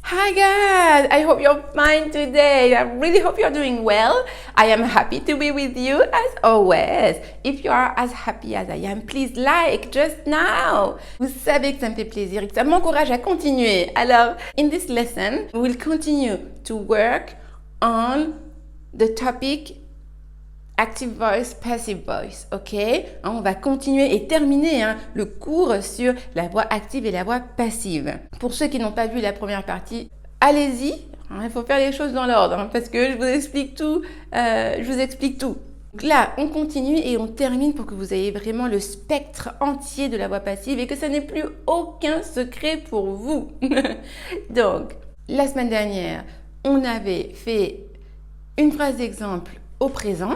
Hi guys, I hope you're fine today. I really hope you're doing well. I am happy to be with you as always. If you are as happy as I am, please like just now. Vous savez que ça me fait plaisir et que ça m'encourage à continuer. Alors, in this lesson, we will continue to work on the topic active voice, passive voice, ok? On va continuer et terminer le cours sur la voix active et la voix passive. Pour ceux qui n'ont pas vu la première partie, allez-y. Il faut faire les choses dans l'ordre parce que je vous explique tout. Donc là, on continue et on termine pour que vous ayez vraiment le spectre entier de la voix passive et que ça n'ait plus aucun secret pour vous. Donc, la semaine dernière, on avait fait une phrase d'exemple au présent.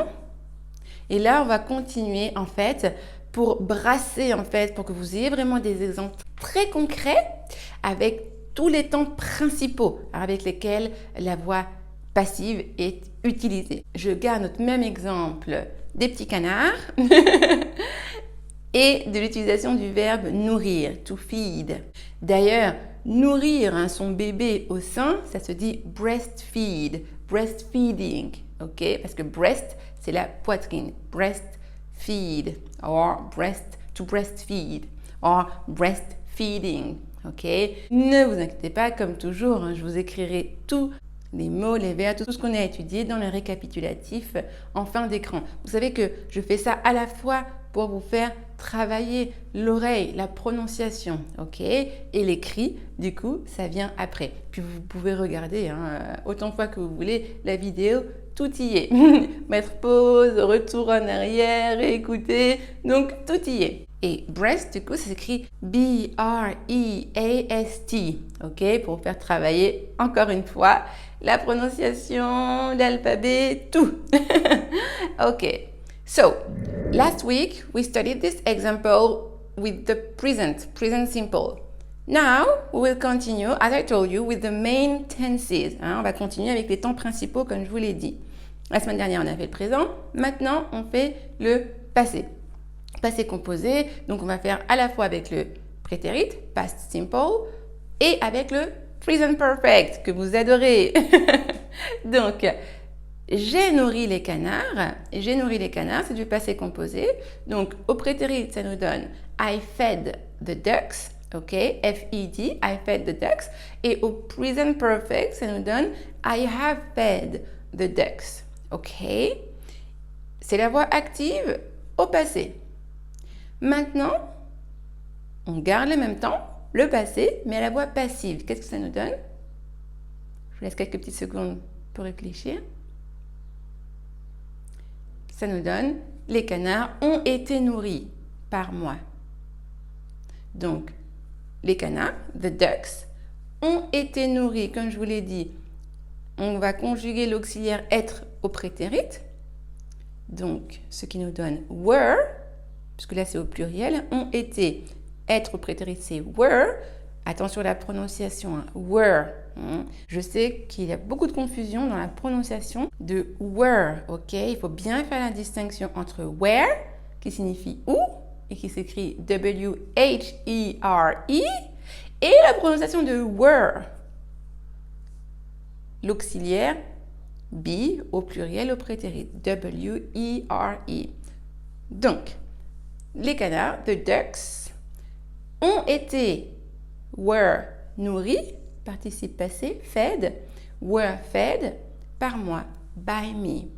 Et là, on va continuer en fait pour brasser en fait, pour que vous ayez vraiment des exemples très concrets avec tous les temps principaux avec lesquels la voix passive est utilisée. Je garde notre même exemple des petits canards et de l'utilisation du verbe nourrir, to feed. D'ailleurs, nourrir son bébé au sein, ça se dit breastfeed, breastfeeding, ok? Parce que breast, c'est la poitrine, breastfeed, or to breastfeed, or breastfeeding, ok? Ne vous inquiétez pas, comme toujours, je vous écrirai tous les mots, les verbes, tout ce qu'on a étudié dans le récapitulatif en fin d'écran. Vous savez que je fais ça à la fois pour vous faire travailler l'oreille, la prononciation, ok? Et l'écrit, du coup, ça vient après. Puis vous pouvez regarder autant de fois que vous voulez la vidéo, tout y est. Mettre pause, retour en arrière, écouter, donc tout y est. Et breast, du coup, ça s'écrit B-R-E-A-S-T, ok? Pour vous faire travailler encore une fois la prononciation, l'alphabet, tout. Ok. So, last week, we studied this example with the present simple. Now, we will continue, as I told you, with the main tenses. On va continuer avec les temps principaux, comme je vous l'ai dit. La semaine dernière, on a fait le présent. Maintenant, on fait le passé. Passé composé, donc on va faire à la fois avec le prétérit, past simple, et avec le present perfect, que vous adorez. Donc, j'ai nourri les canards. J'ai nourri les canards, c'est du passé composé. Donc, au prétérit, ça nous donne I fed the ducks. Ok, F-E-D, I fed the ducks. Et au present perfect, ça nous donne I have fed the ducks. Ok, c'est la voix active au passé. Maintenant, on garde le même temps, le passé, mais à la voix passive. Qu'est-ce que ça nous donne? Je vous laisse quelques petites secondes pour réfléchir. Ça nous donne, les canards ont été nourris par moi. Donc, les canards, the ducks, ont été nourris. Comme je vous l'ai dit, on va conjuguer l'auxiliaire être au prétérit. Donc, ce qui nous donne were, puisque là c'est au pluriel, ont été. Être au prétérit, c'est were. Attention à la prononciation, were. Je sais qu'il y a beaucoup de confusion dans la prononciation de were, ok? Il faut bien faire la distinction entre where, qui signifie où, et qui s'écrit W-H-E-R-E, et la prononciation de were. L'auxiliaire be au pluriel au prétérit, W-E-R-E. Donc, les canards, the ducks, ont été, were, nourris, participe passé, fed, were fed, par moi, by me.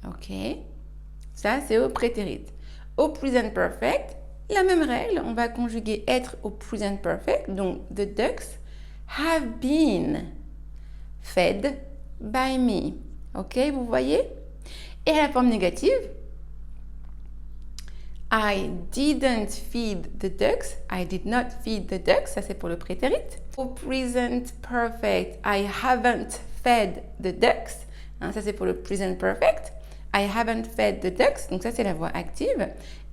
Ok? Ça, c'est au prétérit. Au present perfect, la même règle, on va conjuguer être au present perfect, donc the ducks have been fed by me. Ok, vous voyez? Et à la forme négative, I didn't feed the ducks. I did not feed the ducks. Ça, c'est pour le prétérit. Au present perfect, I haven't fed the ducks. Ça, c'est pour le present perfect. I haven't fed the ducks. Donc, ça, c'est la voix active.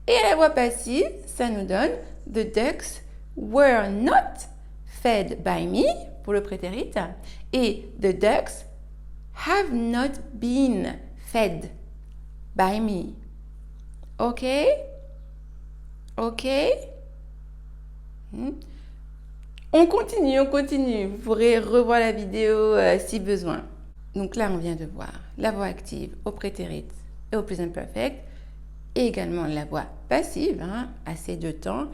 Et la voix passive, ça nous donne the ducks were not fed by me pour le prétérit. Et the ducks have not been fed by me. Ok? Ok? On continue, on continue. Vous pourrez revoir la vidéo si besoin. Donc là, on vient de voir la voix active au prétérit et au present perfect, et également la voix passive, à ces deux temps,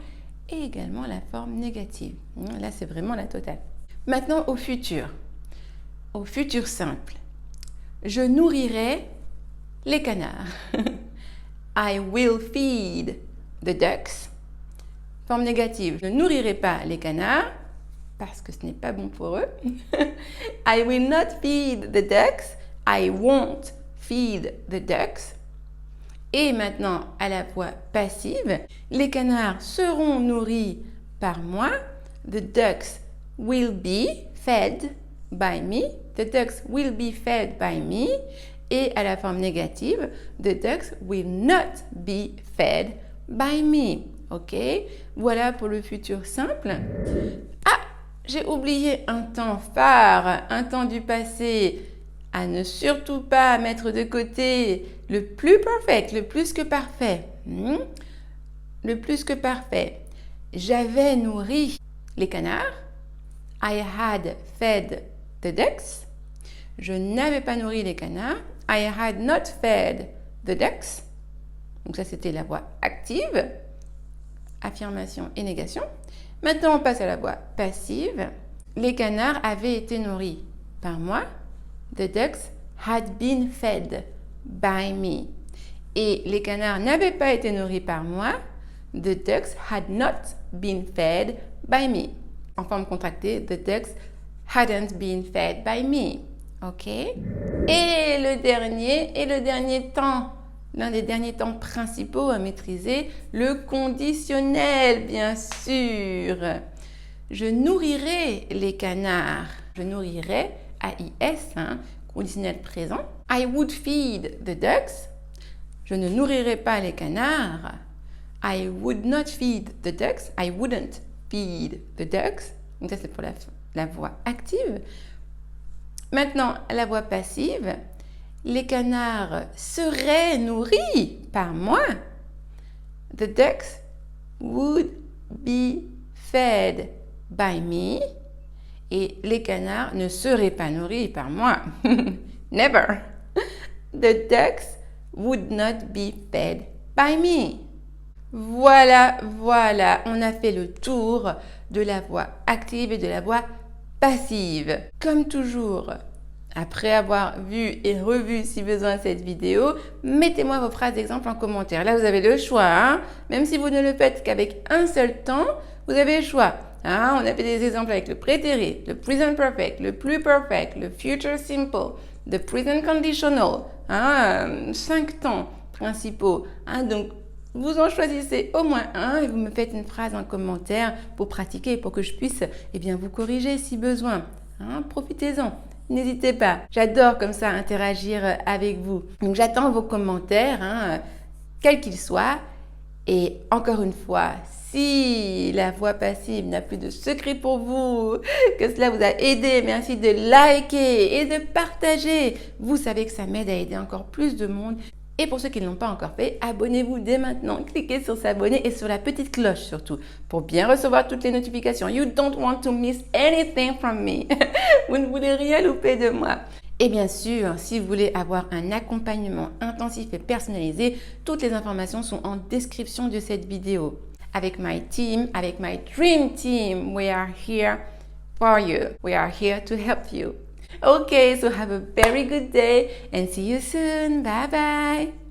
et également la forme négative. Là, c'est vraiment la totale. Maintenant, au futur simple. Je nourrirai les canards. I will feed the ducks. Forme négative. Je ne nourrirai pas les canards parce que ce n'est pas bon pour eux. I will not feed the ducks. I won't feed the ducks. Et maintenant, à la voix passive, les canards seront nourris par moi. The ducks will be fed by me. The ducks will be fed by me. Et à la forme négative, the ducks will not be fed by me. Ok? Voilà pour le futur simple. Ah! J'ai oublié un temps phare, un temps du passé, à ne surtout pas mettre de côté le plus perfect, le plus que parfait. Le plus que parfait. J'avais nourri les canards. I had fed the ducks. Je n'avais pas nourri les canards. I had not fed the ducks. Donc ça, c'était la voix active. Affirmation et négation. Maintenant, on passe à la voix passive. Les canards avaient été nourris par moi. The ducks had been fed by me. Et les canards n'avaient pas été nourris par moi. The ducks had not been fed by me. En forme contractée, the ducks hadn't been fed by me. Ok? Et le dernier temps, l'un des derniers temps principaux à maîtriser, le conditionnel, bien sûr. Je nourrirai les canards. Je nourrirai, AIS, conditionnel présent. I would feed the ducks. Je ne nourrirai pas les canards. I would not feed the ducks. I wouldn't feed the ducks. Donc ça, c'est pour la voix active. Maintenant, la voix passive. Les canards seraient nourris par moi. The ducks would be fed by me. Et les canards ne seraient pas nourris par moi. Never. The ducks would not be fed by me. Voilà, on a fait le tour de la voix active et de la voix passive. Comme toujours, après avoir vu et revu si besoin cette vidéo, mettez-moi vos phrases d'exemple en commentaire. Là, vous avez le choix. Même si vous ne le faites qu'avec un seul temps, vous avez le choix. On a fait des exemples avec le prétérit, le present perfect, le plus perfect, le future simple, le present conditional. 5 temps principaux. Donc, vous en choisissez au moins un et vous me faites une phrase en commentaire pour pratiquer, pour que je puisse vous corriger si besoin. Profitez-en. N'hésitez pas. J'adore comme ça interagir avec vous. Donc j'attends vos commentaires, quels qu'ils soient. Et encore une fois, si la voix passive n'a plus de secret pour vous, que cela vous a aidé, merci de liker et de partager. Vous savez que ça m'aide à aider encore plus de monde. Et pour ceux qui ne l'ont pas encore fait, abonnez-vous dès maintenant. Cliquez sur s'abonner et sur la petite cloche surtout pour bien recevoir toutes les notifications. You don't want to miss anything from me. Vous ne voulez rien louper de moi. Et bien sûr, si vous voulez avoir un accompagnement intensif et personnalisé, toutes les informations sont en description de cette vidéo. Avec my team, avec my dream team, we are here for you. We are here to help you. Okay, so have a very good day and see you soon. Bye bye.